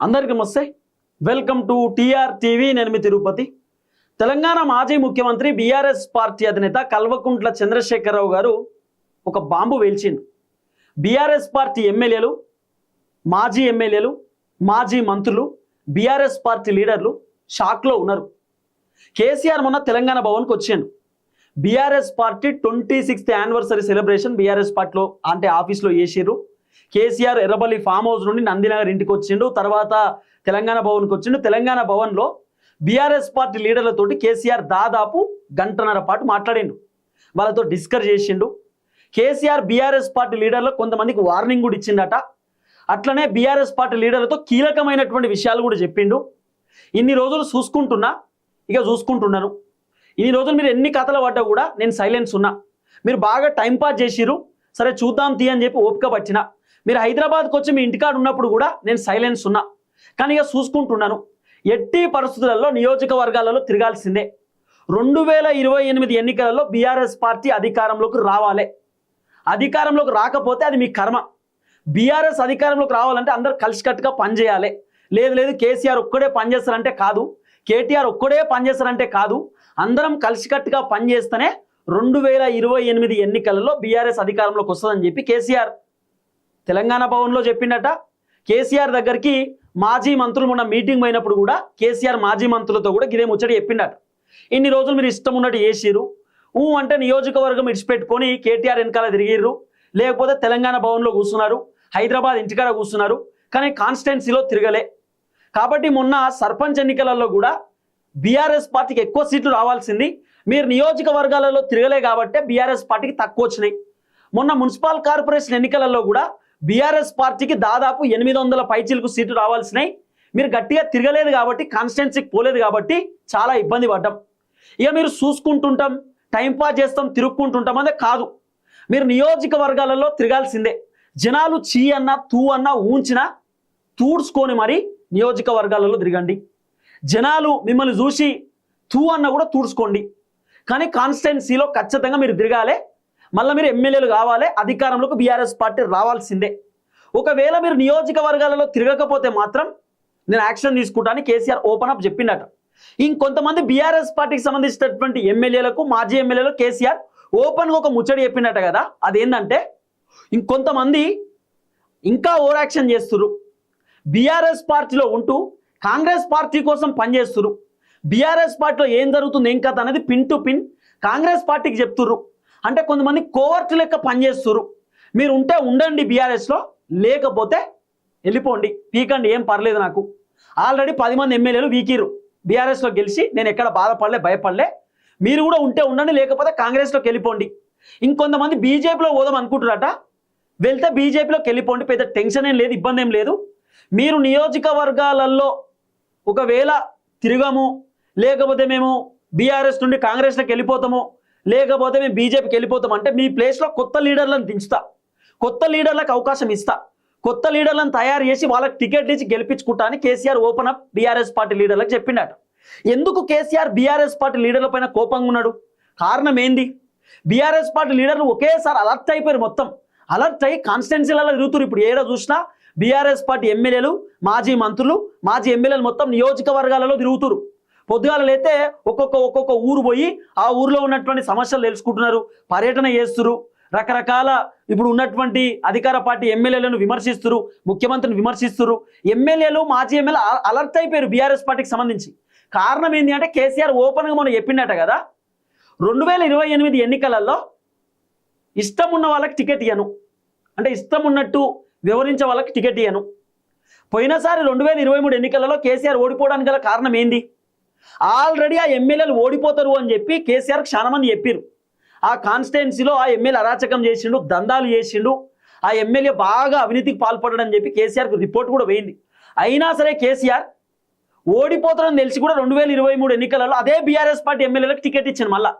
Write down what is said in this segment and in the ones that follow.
అందరికీ నమస్తే. Welcome to TR TV. నేను మీ తిరుపతి. తెలంగాణ మాజీ ముఖ్యమంత్రి బీఆర్ఎస్ పార్టీ అధినేత కల్వకుంట్ల చంద్రశేఖరరావు గారు ఒక బాంబు వేల్చిండు. బీఆర్ఎస్ పార్టీ ఎమ్మెల్యేలు, మాజీ మంత్రులు, బీఆర్ఎస్ పార్టీ లీడర్లు షాక్లో ఉన్నారు. కేసీఆర్ మొన్న తెలంగాణ భవన్కి వచ్చిండు. BRS party 26th anniversary celebration BRS పార్టీలో అంటే ఆఫీస్లో చేసిర్రు. కేసీఆర్ ఎర్రబల్లి ఫామ్ హౌస్ నుండి నందినగర్ ఇంటికి వచ్చిండు. తర్వాత తెలంగాణ భవన్కి వచ్చిండు. తెలంగాణ భవన్లో బీఆర్ఎస్ పార్టీ లీడర్లతోటి కేసీఆర్ దాదాపు గంటన్నర పాటు మాట్లాడిండు. వాళ్ళతో డిస్కస్ చేసిండు. కేసీఆర్ బీఆర్ఎస్ పార్టీ లీడర్లకు కొంతమందికి వార్నింగ్ కూడా ఇచ్చిండట. అట్లనే బీఆర్ఎస్ పార్టీ లీడర్లతో కీలకమైనటువంటి విషయాలు కూడా చెప్పిండు. ఇన్ని రోజులు చూసుకుంటున్నాను. ఇన్ని రోజులు మీరు ఎన్ని కథలు పడ్డా కూడా నేను సైలెన్స్ ఉన్నా. మీరు బాగా టైంపాస్ చేసిరు, సరే చూద్దాం తీ అని చెప్పి ఓపిక పట్టిన. మీరు హైదరాబాద్కి వచ్చి మీ ఇంటికాడ ఉన్నప్పుడు కూడా నేను సైలెన్స్ ఉన్నా. కానీ ఇక చూసుకుంటున్నాను. ఎట్టి పరిస్థితులలో నియోజకవర్గాలలో తిరగాల్సిందే. 2028 ఎన్నికలలో బీఆర్ఎస్ పార్టీ అధికారంలోకి రావాలి. అధికారంలోకి రాకపోతే అది మీ కర్మ. బీఆర్ఎస్ అధికారంలోకి రావాలంటే అందరూ కలిసికట్టుగా పనిచేయాలి. లేదు కేసీఆర్ ఒక్కడే పనిచేస్తారంటే కాదు, కేటీఆర్ ఒక్కడే పనిచేస్తారంటే కాదు, అందరం కలిసికట్టుగా పనిచేస్తేనే 2028 ఎన్నికలలో బీఆర్ఎస్ అధికారంలోకి వస్తుందని చెప్పి కేసీఆర్ తెలంగాణ భవన్లో చెప్పిండట. కేసీఆర్ దగ్గరికి మాజీ మంత్రులు మొన్న మీటింగ్ అయినప్పుడు కూడా కేసీఆర్ మాజీ మంత్రులతో కూడా ఇదే ముచ్చట చెప్పిండట. ఇన్ని రోజులు మీరు ఇష్టం ఉన్నట్టు చేసిర్రు, అంటే నియోజకవర్గం ఇడిచిపెట్టుకొని కేటీఆర్ వెనకాల తిరిగిర్రు, లేకపోతే తెలంగాణ భవన్లో కూర్చున్నారు, హైదరాబాద్ ఇంటికాడ కూర్చున్నారు, కానీ కాన్స్టిట్యున్సీలో తిరగలే. కాబట్టి మొన్న సర్పంచ్ ఎన్నికలలో కూడా బీఆర్ఎస్ పార్టీకి ఎక్కువ సీట్లు రావాల్సింది. మీరు నియోజకవర్గాలలో తిరగలే కాబట్టే బీఆర్ఎస్ పార్టీకి తక్కువ వచ్చినాయి. మొన్న మున్సిపల్ కార్పొరేషన్ ఎన్నికలలో కూడా బీఆర్ఎస్ పార్టీకి దాదాపు 800 పైచీలకు సీట్లు రావాల్సినాయి. మీరు గట్టిగా తిరగలేదు కాబట్టి, కాన్స్టిట్యున్సీకి పోలేదు కాబట్టి చాలా ఇబ్బంది పడ్డాం. ఇక మీరు చూసుకుంటుంటాం, టైంపాస్ చేస్తాం, తిరుక్కుంటుంటాం అదే కాదు. మీరు నియోజకవర్గాలలో తిరగాల్సిందే. జనాలు చీ అన్నా తూ అన్నా ఊంచినా తూడ్చుకొని మరి నియోజకవర్గాలలో తిరగండి. జనాలు మిమ్మల్ని చూసి తూ అన్న కూడా తూడ్చుకోండి. కానీ కాన్స్టిట్యున్సీలో ఖచ్చితంగా మీరు తిరగాలి. మళ్ళీ మీరు ఎమ్మెల్యేలు కావాలి, అధికారంలోకి బీఆర్ఎస్ పార్టీ రావాల్సిందే. ఒకవేళ మీరు నియోజకవర్గాలలో తిరగకపోతే మాత్రం నేను యాక్షన్ తీసుకుంటానని కేసీఆర్ ఓపెన్ అప్ చెప్పిండట. ఇంకొంతమంది బీఆర్ఎస్ పార్టీకి సంబంధించినటువంటి ఎమ్మెల్యేలకు, మాజీ ఎమ్మెల్యేలకు కేసీఆర్ ఓపెన్గా ఒక ముచ్చడి చెప్పిండట కదా. అదేంటంటే ఇంకొంతమంది ఇంకా ఓవర్ యాక్షన్ చేస్తున్నారు. బీఆర్ఎస్ పార్టీలో ఉంటూ కాంగ్రెస్ పార్టీ కోసం పనిచేస్తున్నారు. బీఆర్ఎస్ పార్టీలో ఏం జరుగుతుంది ఏం కథ అనేది పిన్ టు పిన్ కాంగ్రెస్ పార్టీకి చెప్తున్నారు. అంటే కొంతమంది కోవర్ట్ లెక్క పనిచేస్తున్నారు. మీరు ఉంటే ఉండండి బీఆర్ఎస్లో, లేకపోతే వెళ్ళిపోండి, పీకండి, ఏం పర్లేదు నాకు. ఆల్రెడీ 10 మంది ఎమ్మెల్యేలు వీకిరు బీఆర్ఎస్లో గెలిచి, నేను ఎక్కడ బాధపడలే, భయపడలే. మీరు కూడా ఉంటే ఉండండి, లేకపోతే కాంగ్రెస్లోకి వెళ్ళిపోండి. ఇంకొంతమంది బీజేపీలో పోదాం అనుకుంటున్నారట. వెళ్తే బీజేపీలోకి వెళ్ళిపోండి, పెద్ద టెన్షన్ ఏం లేదు, ఇబ్బంది ఏం లేదు. మీరు నియోజకవర్గాలలో ఒకవేళ తిరగము, లేకపోతే మేము బీఆర్ఎస్ నుండి కాంగ్రెస్లోకి వెళ్ళిపోతాము, లేకపోతే మేము బీజేపీకి వెళ్ళిపోతాం అంటే మీ ప్లేస్లో కొత్త లీడర్లను దించుతా, కొత్త లీడర్లకు అవకాశం ఇస్తా, కొత్త లీడర్లను తయారు చేసి వాళ్ళకి టికెట్లు ఇచ్చి గెలిపించుకుంటా అని KCR open up BRS party లీడర్లకు చెప్పిండట. ఎందుకు కేసీఆర్ బీఆర్ఎస్ పార్టీ లీడర్ల పైన కోపంగా ఉన్నాడు? కారణం ఏంది? బీఆర్ఎస్ పార్టీ లీడర్లు ఒకేసారి అలర్ట్ అయిపోయారు. మొత్తం అలర్ట్ అయ్యి కాన్స్టిట్యున్సీలలో తిరుగుతారు. ఇప్పుడు ఏడో చూసినా బీఆర్ఎస్ పార్టీ ఎమ్మెల్యేలు, మాజీ మంత్రులు, మాజీ ఎమ్మెల్యేలు మొత్తం నియోజకవర్గాలలో తిరుగుతురు. పొద్దుగాలైతే ఒక్కొక్క ఊరు పోయి ఆ ఊరిలో ఉన్నటువంటి సమస్యలు తెలుసుకుంటున్నారు, పర్యటన చేస్తున్నారు, రకరకాల ఇప్పుడు ఉన్నటువంటి అధికార పార్టీ ఎమ్మెల్యేలను విమర్శిస్తున్నారు, ముఖ్యమంత్రిని విమర్శిస్తున్నారు. ఎమ్మెల్యేలు, మాజీ ఎమ్మెల్యే అలర్ట్ అయిపోయారు బీఆర్ఎస్ పార్టీకి సంబంధించి. కారణం ఏంటి అంటే కేసీఆర్ ఓపెన్గా మనం చెప్పిండట కదా, 2028 ఎన్నికలలో ఇష్టం ఉన్న వాళ్ళకి టికెట్ ఇయ్యను, అంటే ఇష్టం ఉన్నట్టు వివరించే వాళ్ళకి టికెట్ ఇయ్యను. పోయినసారి 2023 ఎన్నికలలో కేసీఆర్ ఓడిపోవడానికి గల కారణం ఏంది? ఆల్రెడీ ఆ ఎమ్మెల్యేలు ఓడిపోతారు అని చెప్పి కేసీఆర్కి చాలా మంది చెప్పారు. ఆ కాన్స్టిట్యున్సీలో ఆ ఎమ్మెల్యే అరాచకం చేసిండు, దందాలు చేసిండు, ఆ ఎమ్మెల్యే బాగా అవినీతికి పాల్పడని చెప్పి కేసీఆర్కి రిపోర్ట్ కూడా పోయింది. అయినా సరే కేసీఆర్ ఓడిపోతారని తెలిసి కూడా 2023 ఎన్నికలలో అదే బీఆర్ఎస్ పార్టీ ఎమ్మెల్యేలకు టికెట్ ఇచ్చింది. మళ్ళా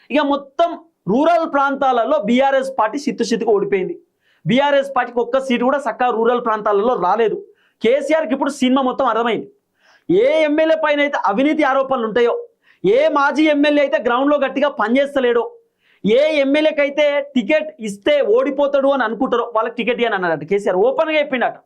ఇక మొత్తం రూరల్ ప్రాంతాలలో బీఆర్ఎస్ పార్టీ చిత్తుగా ఓడిపోయింది. బీఆర్ఎస్ పార్టీకి ఒక్క సీటు కూడా చక్కగా రూరల్ ప్రాంతాలలో రాలేదు. కేసీఆర్కి ఇప్పుడు సినిమా మొత్తం అర్థమైంది. ఏ ఎమ్మెల్యే పైన అయితే అవినీతి ఆరోపణలు ఉంటాయో, ఏ మాజీ ఎమ్మెల్యే అయితే గ్రౌండ్లో గట్టిగా పనిచేస్తలేడో, ఏ ఎమ్మెల్యేకి అయితే టికెట్ ఇస్తే ఓడిపోతాడు అని అనుకుంటారో వాళ్ళకి టికెట్ ఇవ్వని అన్నాడట కేసీఆర్. ఓపెన్గా చెప్పిండట.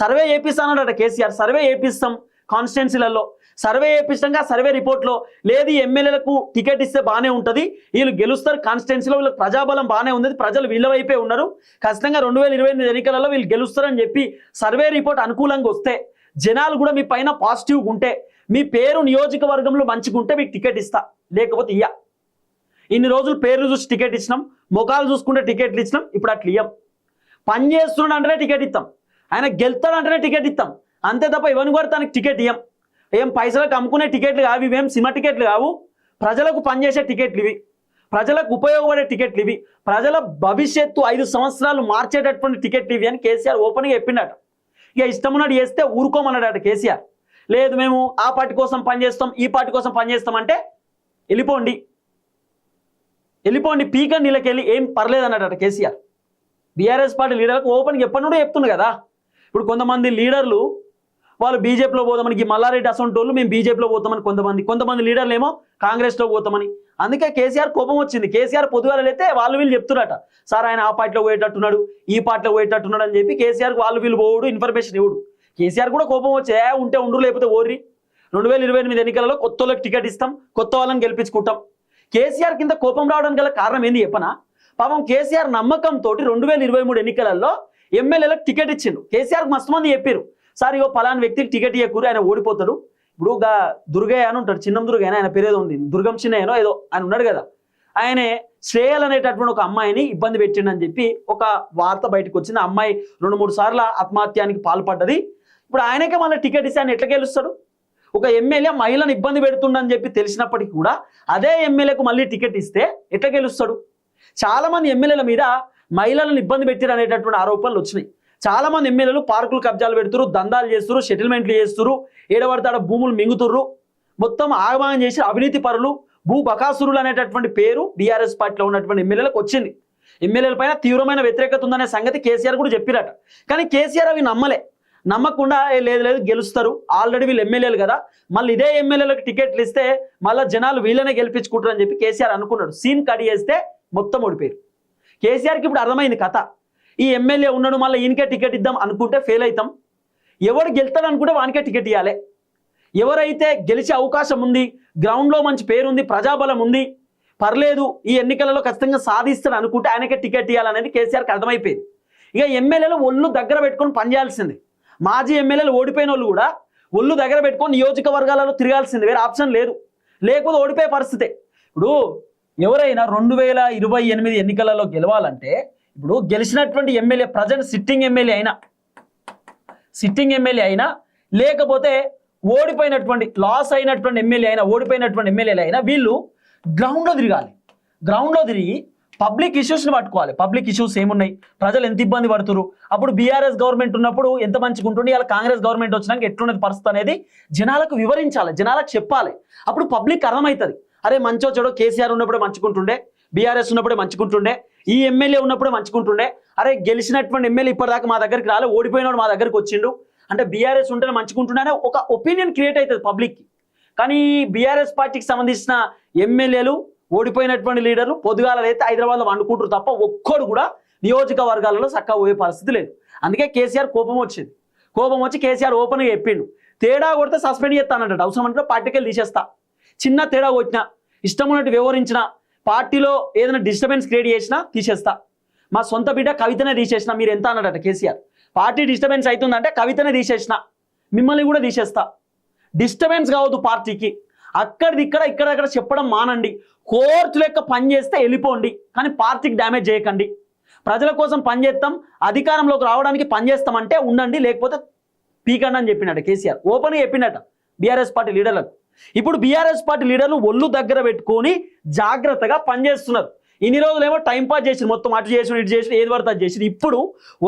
సర్వే చేపిస్తానట కేసీఆర్. సర్వే చేపిస్తాం కాన్స్టిట్యున్సీలలో, సర్వే చేపిస్తాక సర్వే రిపోర్ట్లో లేదు ఈ ఎమ్మెల్యేలకు టికెట్ ఇస్తే బాగానే ఉంటుంది, వీళ్ళు గెలుస్తారు కాన్స్టిట్యున్సీలో, వీళ్ళకి ప్రజాబలం బాగానే ఉంది, ప్రజలు వీళ్ళ వైపే ఉన్నారు, ఖచ్చితంగా 2028 ఎన్నికలలో వీళ్ళు గెలుస్తారని చెప్పి సర్వే రిపోర్ట్ అనుకూలంగా వస్తే, జనాలు కూడా మీ పైన పాజిటివ్గా ఉంటే, మీ పేరు నియోజకవర్గంలో మంచిగా ఉంటే మీకు టికెట్ ఇస్తా, లేకపోతే ఇయ్య. ఇన్ని రోజులు పేర్లు చూసి టికెట్ ఇచ్చినాం, ముఖాలు చూసుకుంటే టికెట్లు ఇచ్చినాం, ఇప్పుడు అట్లా ఇయ్యం. పని చేస్తున్నాడు అంటేనే టికెట్ ఇస్తాం, ఆయన గెలుతాడు అంటేనే టికెట్ ఇస్తాం, అంతే తప్ప ఇవన్నీ కూడా తనకి టికెట్ ఇయ్యం. ఏం పైసలకు అమ్ముకునే టికెట్లు కావు ఇవేం, సినిమా టికెట్లు కావు, ప్రజలకు పనిచేసే టికెట్లు ఇవి, ప్రజలకు ఉపయోగపడే టికెట్లు ఇవి, ప్రజల భవిష్యత్తు 5 సంవత్సరాలు మార్చేటటువంటి టికెట్లు ఇవి అని కేసీఆర్ ఓపెన్గా చెప్పిండట. ఇక ఇష్టం ఉన్నట్టు చేస్తే ఊరుకోమన్నాడట కేసీఆర్. లేదు మేము ఆ పార్టీ కోసం పనిచేస్తాం, ఈ పార్టీ కోసం పనిచేస్తాం అంటే వెళ్ళిపోండి పీకండి నీళ్ళకెళ్ళి, ఏం పర్లేదు అన్నాడట కేసీఆర్. బీఆర్ఎస్ పార్టీ లీడర్లకు ఓపెన్గా ఎప్పటి నుండో చెప్తుంది కదా. ఇప్పుడు కొంతమంది లీడర్లు వాళ్ళు బీజేపీలో పోతామని, మల్లారెడ్డి అసొంటోళ్ళు మేము బీజేపీలో పోతామని, కొంతమంది లీడర్లు ఏమో కాంగ్రెస్లో పోతామని. అందుకే కేసీఆర్ కోపం వచ్చింది. కేసీఆర్ పొద్దుగాల అయితే వాళ్ళు వీళ్ళు చెప్తున్నారట, సార్ ఆయన ఆ పార్టీలో పోయేటట్టున్నాడు, ఈ పార్టీలో పోయేటట్టున్నాడు అని చెప్పి కేసీఆర్కి వాళ్ళు వీళ్ళు పోవుడు, ఇన్ఫర్మేషన్ ఇవ్వడు. కేసీఆర్ కూడా కోపం వచ్చి ఉంటే ఉండు లేకపోతే ఓర్రి, 2028 ఎన్నికలలో కొత్త వాళ్ళకి టికెట్ ఇస్తాం, కొత్త వాళ్ళని గెలిపించుకుంటాం. కేసీఆర్ కింద కోపం రావడానికి గల కారణం ఏంది చెప్పనా? పాపం కేసీఆర్ నమ్మకంతో 2023 ఎన్నికలలో ఎమ్మెల్యేలకు టికెట్ ఇచ్చిండు. కేసీఆర్కి మస్తు మంది చెప్పారు, సార్ ఇగో పలానా వ్యక్తికి టికెట్ ఇవ్వకూరు, ఆయన ఓడిపోతాడు. ఇప్పుడు దుర్గయ్య అని ఉంటాడు, చిన్నం దుర్గయ్య, ఆయన పేరు ఏదో ఉంది, దుర్గం చిన్నయ్యనో ఏదో ఆయన ఉన్నాడు కదా, ఆయనే శ్రేయల్ అనేటటువంటి ఒక అమ్మాయిని ఇబ్బంది పెట్టిండని చెప్పి ఒక వార్త బయటకు వచ్చింది. అమ్మాయి 2-3 సార్లు ఆత్మహత్యానికి పాల్పడ్డది. ఇప్పుడు ఆయనకే మళ్ళీ టికెట్ ఇస్తే ఆయన ఎట్లా గెలుస్తాడు? ఒక ఎమ్మెల్యే మహిళను ఇబ్బంది పెడుతుండని చెప్పి తెలిసినప్పటికీ కూడా అదే ఎమ్మెల్యేకు మళ్ళీ టికెట్ ఇస్తే ఎట్లా గెలుస్తాడు? చాలా మంది ఎమ్మెల్యేల మీద మహిళలను ఇబ్బంది పెట్టారు అనేటటువంటి ఆరోపణలు వచ్చినాయి. చాలా మంది ఎమ్మెల్యేలు పార్కులు కబ్జాలు పెడుతురు, దందాలు చేస్తురు, సెటిల్మెంట్లు చేస్తురు, ఏడబడతాడ భూములు మింగుతుర్రు, మొత్తం ఆగమాగం చేసి అవినీతి పరులు, భూ బకాసురులు అనేటటువంటి పేరు బీఆర్ఎస్ పార్టీలో ఉన్నటువంటి ఎమ్మెల్యేలకు వచ్చింది. ఎమ్మెల్యేల పైన తీవ్రమైన వ్యతిరేకత ఉందనే సంగతి కేసీఆర్ కూడా చెప్పిరట. కానీ కేసీఆర్ అవి నమ్మకుండా లేదు గెలుస్తారు, ఆల్రెడీ వీళ్ళు ఎమ్మెల్యేలు కదా, మళ్ళీ ఇదే ఎమ్మెల్యేలకు టికెట్లు ఇస్తే మళ్ళీ జనాలు వీళ్ళనే గెలిపించుకుంటారు అని చెప్పి కేసీఆర్ అనుకున్నాడు. సీన్ కట్ చేస్తే మొత్తం ఓడిపోయారు. కేసీఆర్కి ఇప్పుడు అర్థమైంది కథ, ఈ ఎమ్మెల్యే ఉన్నాడు మళ్ళీ ఈయనకే టికెట్ ఇద్దాం అనుకుంటే ఫెయిల్ అవుతాం, ఎవడు గెలుతాడు అనుకుంటే వానికే టికెట్ ఇవ్వాలి, ఎవరైతే గెలిచే అవకాశం ఉంది, గ్రౌండ్లో మంచి పేరుంది, ప్రజాబలం ఉంది, పర్లేదు ఈ ఎన్నికలలో ఖచ్చితంగా సాధిస్తాడు అనుకుంటే ఆయనకే టికెట్ ఇవ్వాలనేది కేసీఆర్కి అర్థమైపోయింది. ఇక ఎమ్మెల్యేలు ఒళ్ళు దగ్గర పెట్టుకొని పనిచేయాల్సింది. మాజీ ఎమ్మెల్యేలు ఓడిపోయిన వాళ్ళు కూడా ఒళ్ళు దగ్గర పెట్టుకొని నియోజకవర్గాలలో తిరగాల్సింది, వేరే ఆప్షన్ లేదు, లేకపోతే ఓడిపోయే పరిస్థితే. ఇప్పుడు ఎవరైనా 2028 ఎన్నికలలో గెలవాలంటే, ఇప్పుడు గెలిచినటువంటి ఎమ్మెల్యే ప్రజెంట్ సిట్టింగ్ ఎమ్మెల్యే అయినా లేకపోతే ఓడిపోయినటువంటి లాస్ అయినటువంటి ఎమ్మెల్యే అయినా ఓడిపోయినటువంటి ఎమ్మెల్యేలు అయినా వీళ్ళు గ్రౌండ్లో తిరిగి పబ్లిక్ ఇష్యూస్ని పట్టుకోవాలి. పబ్లిక్ ఇష్యూస్ ఏమున్నాయి, ప్రజలు ఎంత ఇబ్బంది పడుతున్నారు, అప్పుడు బీఆర్ఎస్ గవర్నమెంట్ ఉన్నప్పుడు ఎంత మంచిగా ఉంటుంది, ఇలా కాంగ్రెస్ గవర్నమెంట్ వచ్చినాక ఎట్లున్నది పరిస్థితి అనేది జనాలకు వివరించాలి, జనాలకు చెప్పాలి. అప్పుడు పబ్లిక్ అర్థమవుతుంది, అరే మంచో చెడో కేసీఆర్ ఉన్నప్పుడే మంచుకుంటుండే, బీఆర్ఎస్ ఉన్నప్పుడే మంచుకుంటుండే, ఈ ఎమ్మెల్యే ఉన్నప్పుడే మంచుకుంటుండే, అరే గెలిచినటువంటి ఎమ్మెల్యే ఇప్పటిదాకా మా దగ్గరికి రాలే, ఓడిపోయినాడు మా దగ్గరికి వచ్చిండు అంటే బీఆర్ఎస్ ఉంటేనే మంచుకుంటుండే ఒక ఒపీనియన్ క్రియేట్ అవుతుంది పబ్లిక్కి. కానీ బీఆర్ఎస్ పార్టీకి సంబంధించిన ఎమ్మెల్యేలు ఓడిపోయినటువంటి లీడర్లు పొద్దుగాల అయితే హైదరాబాద్లో వండుకుంటారు తప్ప ఒక్కడు కూడా నియోజకవర్గాలలో చక్కగా పోయే పరిస్థితి లేదు. అందుకే కేసీఆర్ కోపం వచ్చి కేసీఆర్ ఓపెన్గా చెప్పిండు, తేడా కొడితే సస్పెండ్ చేస్తానంట, అవసరం అంటే పార్టీకి వెళ్ళి తీసేస్తా, చిన్న తేడా కొట్టినా, ఇష్టం ఉన్నట్టు వివరించిన, పార్టీలో ఏదైనా డిస్టర్బెన్స్ క్రియేట్ చేసినా తీసేస్తా, మా సొంత బిడ్డ కవితనే తీసేసిన, మీరు ఎంత అన్నాడట కేసీఆర్. పార్టీ డిస్టర్బెన్స్ అవుతుందంటే కవితనే తీసేసిన, మిమ్మల్ని కూడా తీసేస్తా, డిస్టర్బెన్స్ కావద్దు పార్టీకి, ఇక్కడక్కడ చెప్పడం మానండి, కోర్టు లెక్క పనిచేస్తే వెళ్ళిపోండి, కానీ పార్టీకి డ్యామేజ్ చేయకండి, ప్రజల కోసం పనిచేస్తాం, అధికారంలోకి రావడానికి పనిచేస్తామంటే ఉండండి, లేకపోతే పీకండి అని చెప్పినట్టు కేసీఆర్ ఓపెన్గా చెప్పినట్ట బీఆర్ఎస్ పార్టీ లీడర్లకు. ఇప్పుడు బీఆర్ఎస్ పార్టీ లీడర్లు ఒళ్ళు దగ్గర పెట్టుకొని జాగ్రత్తగా పనిచేస్తున్నారు. ఇన్ని రోజులేమో టైంపాస్ చేసి మొత్తం అటు చేసి ఇటు చేసి ఏది పడితే అది చేసి, ఇప్పుడు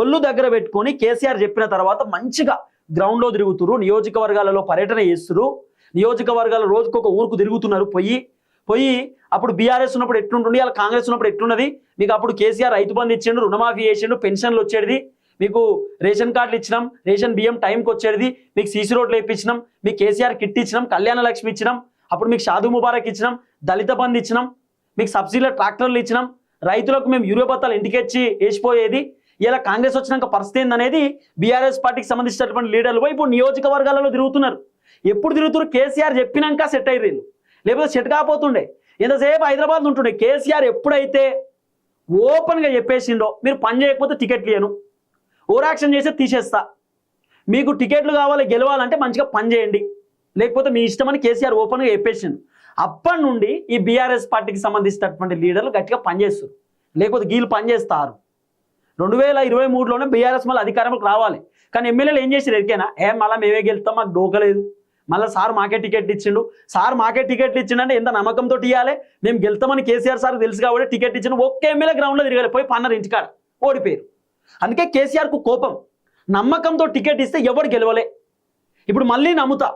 ఒళ్ళు దగ్గర పెట్టుకొని కేసీఆర్ చెప్పిన తర్వాత మంచిగా గ్రౌండ్లో తిరుగుతున్నారు, నియోజకవర్గాలలో పర్యటన చేస్తున్నారు, నియోజకవర్గాల రోజుకొక ఊరుకు తిరుగుతున్నారు. పోయి అప్పుడు బీఆర్ఎస్ ఉన్నప్పుడు ఎట్లుంటుండే, అలా కాంగ్రెస్ ఉన్నప్పుడు ఎట్లున్నది, మీకు అప్పుడు కేసీఆర్ రైతు బంధు ఇచ్చిండు, రుణమాఫీ చేసిండు, పెన్షన్లు వచ్చేది, మీకు రేషన్ కార్డులు ఇచ్చినాం, రేషన్ బియ్యం టైంకి వచ్చేది, మీకు సీసీ రోడ్లు వేయించినాం, మీకు కేసీఆర్ కిట్ ఇచ్చినాం, కళ్యాణ లక్ష్మి ఇచ్చినాం, అప్పుడు మీకు షాదూ ముబారక్ ఇచ్చినాం, దళిత బంధు ఇచ్చినాం, మీకు సబ్సిడీల ట్రాక్టర్లు ఇచ్చినాం, రైతులకు మేము యూరియా బత్తాలు ఇంటికి వచ్చి వేసిపోయేది, ఇలా కాంగ్రెస్ వచ్చినాక పరిస్థితి ఏందనేది బీఆర్ఎస్ పార్టీకి సంబంధించినటువంటి లీడర్లు పోయి ఇప్పుడు నియోజకవర్గాలలో తిరుగుతున్నారు. ఎప్పుడు తిరుగుతున్నారు? కేసీఆర్ చెప్పినాక సెట్ అయ్యారు వీళ్ళు, లేకపోతే సెట్ కాకపోతుండే. ఎంతసేపు హైదరాబాద్ ఉంటుండే. కేసీఆర్ ఎప్పుడైతే ఓపెన్గా చెప్పేసిండో మీరు పని చేయకపోతే టికెట్లు ఇయ్యను, ఓవర్ యాక్షన్ చేస్తే తీసేస్తా, మీకు టికెట్లు కావాలి గెలవాలంటే మంచిగా పని చేయండి, లేకపోతే మీ ఇష్టమని కేసీఆర్ ఓపెన్గా చెప్పేసిండు. అప్పటి నుండి ఈ బీఆర్ఎస్ పార్టీకి సంబంధించినటువంటి లీడర్లు గట్టిగా పనిచేస్తారు, లేకపోతే వీళ్ళు పనిచేస్తారు. 2023లోనే బీఆర్ఎస్ మళ్ళీ అధికారంలోకి రావాలి. కానీ ఎమ్మెల్యేలు ఏం చేసారు ఎరికేనా? మళ్ళీ మేమే గెలుస్తాం, మాకు డోకలేదు, మళ్ళీ సార్ మాకే టికెట్ ఇచ్చిండు, సార్ మాకే టికెట్లు ఇచ్చిండంటే ఎంత నమ్మకంతో ఇవ్వాలి? మేము గెలుస్తామని కేసీఆర్ సార్ తెలుసు కాబట్టి టికెట్ ఇచ్చిండు. ఒక్క ఎమ్మెల్యే గ్రౌండ్లో తిరగాలి, పోయి పన్నారు ఇంటికాడ, ఓడిపోయారు. అందుకే కేసీఆర్కు కోపం. నమ్మకంతో టికెట్ ఇస్తే ఎవడు గెలవలే. ఇప్పుడు మళ్ళీ నమ్ముతా,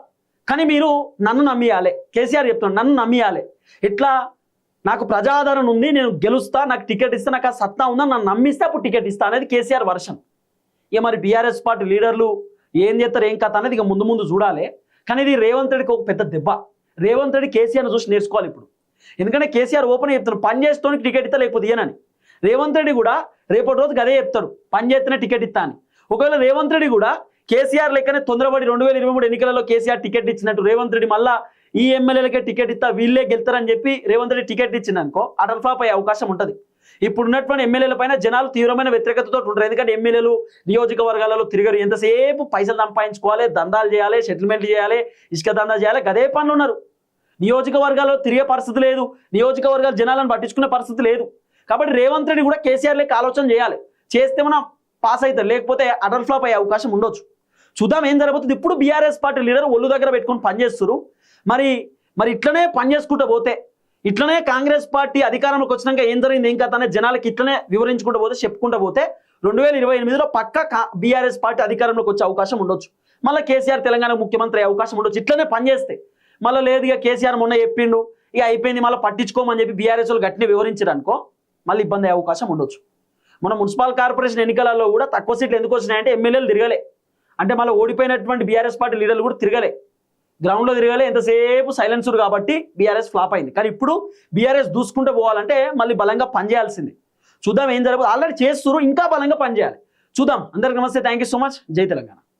కానీ మీరు నన్ను నమ్మియాలి. కేసీఆర్ చెప్తున్నాడు నన్ను నమ్మియాలి. ఇట్లా నాకు ప్రజాదరణ ఉంది, నేను గెలుస్తా, నాకు టికెట్ ఇస్తే, నాకు ఆ సత్తా ఉందా, నన్ను నమ్మిస్తే అప్పుడు టికెట్ ఇస్తా అనేది కేసీఆర్ వర్షన్. ఇక మరి బీఆర్ఎస్ పార్టీ లీడర్లు ఏం చేస్తారు ఏం కథ అనేది ఇక ముందు ముందు చూడాలి. కానీ ఇది రేవంత్ రెడ్డికి ఒక పెద్ద దెబ్బ. రేవంత్ రెడ్డి కేసీఆర్ని చూసి నేర్చుకోవాలి ఇప్పుడు. ఎందుకంటే కేసీఆర్ ఓపెన్ చెప్తాడు పని చేస్తూనే టికెట్ ఇస్తా, లేకపోతే ఇయ్యనని. రేవంత్ రెడ్డి కూడా రేపటి రోజుకి అదే చెప్తాడు, పని చేస్తేనే టికెట్ ఇస్తా అని. ఒకవేళ రేవంత్ రెడ్డి కూడా కేసీఆర్ లెక్కనే తొందరపడి 2023 ఎన్నికలలో కేసీఆర్ టికెట్ ఇచ్చినట్టు రేవంత్ రెడ్డి మళ్ళా ఈ ఎమ్మెల్యేలకే టికెట్ ఇస్తా, వీళ్ళే గెలుతారని చెప్పి రేవంత్ రెడ్డి టికెట్ ఇచ్చిందనుకో అటల్ ఫ్లాప్ అయ్యే అవకాశం ఉంటుంది. ఇప్పుడు ఉన్నటువంటి ఎమ్మెల్యేల పైన జనాలు తీవ్రమైన వ్యతిరేకతతో ఉంటారు. ఎందుకంటే ఎమ్మెల్యేలు నియోజకవర్గాలలో తిరగరు, ఎంతసేపు పైసలు సంపాదించుకోవాలి, దందాలు చేయాలి, సెటిల్మెంట్లు చేయాలి, ఇసుక దందా చేయాలి, గదే పనులు ఉన్నారు. నియోజకవర్గాల్లో తిరిగే పరిస్థితి లేదు, నియోజకవర్గాల జనాలను పట్టించుకునే పరిస్థితి లేదు. కాబట్టి రేవంత్ రెడ్డి కూడా కేసీఆర్ లెక్క ఆలోచన చేయాలి. చేస్తే మనం పాస్ అవుతారు, లేకపోతే అటల్ ఫ్లాప్ అయ్యే అవకాశం ఉండొచ్చు. చూద్దాం ఏం జరగబోతుంది. ఇప్పుడు బీఆర్ఎస్ పార్టీ లీడర్ ఒళ్ళు దగ్గర పెట్టుకొని పనిచేస్తారు. మరి ఇట్లనే పని చేసుకుంటూ పోతే, ఇట్లనే కాంగ్రెస్ పార్టీ అధికారంలోకి వచ్చినాక ఏం జరిగింది ఏం కథ అనేది జనాలకి ఇట్లనే వివరించుకుంటూ పోతే, చెప్పుకుంటూ పోతే 2028లో పక్కా బీఆర్ఎస్ పార్టీ అధికారంలోకి వచ్చే అవకాశం ఉండొచ్చు. మళ్ళీ కేసీఆర్ తెలంగాణ ముఖ్యమంత్రి అయ్యే అవకాశం ఉండొచ్చు. ఇట్లనే పనిచేస్తే మళ్ళీ లేదు ఇక కేసీఆర్ మొన్న చెప్పిండు ఇక అయిపోయింది మళ్ళీ పట్టించుకోమని చెప్పి బీఆర్ఎస్ వాళ్ళు గట్టిని వివరించారు అనుకో, మళ్ళీ ఇబ్బంది అయ్యే అవకాశం ఉండొచ్చు. మన మున్సిపల్ కార్పొరేషన్ ఎన్నికలలో కూడా తక్కువ సీట్లు ఎందుకు వచ్చినాయంటే ఎమ్మెల్యేలు తిరగలే, అంటే మళ్ళీ ఓడిపోయినటువంటి బీఆర్ఎస్ పార్టీ లీడర్లు కూడా తిరగలే, గ్రౌండ్లో తిరగలే, ఎంతసేపు సైలెన్సర్ కాబట్టి బీఆర్ఎస్ ఫ్లాప్ అయింది. కానీ ఇప్పుడు బీఆర్ఎస్ దూసుకుంటూ పోవాలంటే మళ్ళీ బలంగా పనిచేయాల్సింది. చూద్దాం ఏం జరగదు. ఆల్రెడీ చేస్తున్నారు, ఇంకా బలంగా పనిచేయాలి. చూద్దాం. అందరికీ నమస్తే, థ్యాంక్ యూ సో మచ్. జై తెలంగాణ.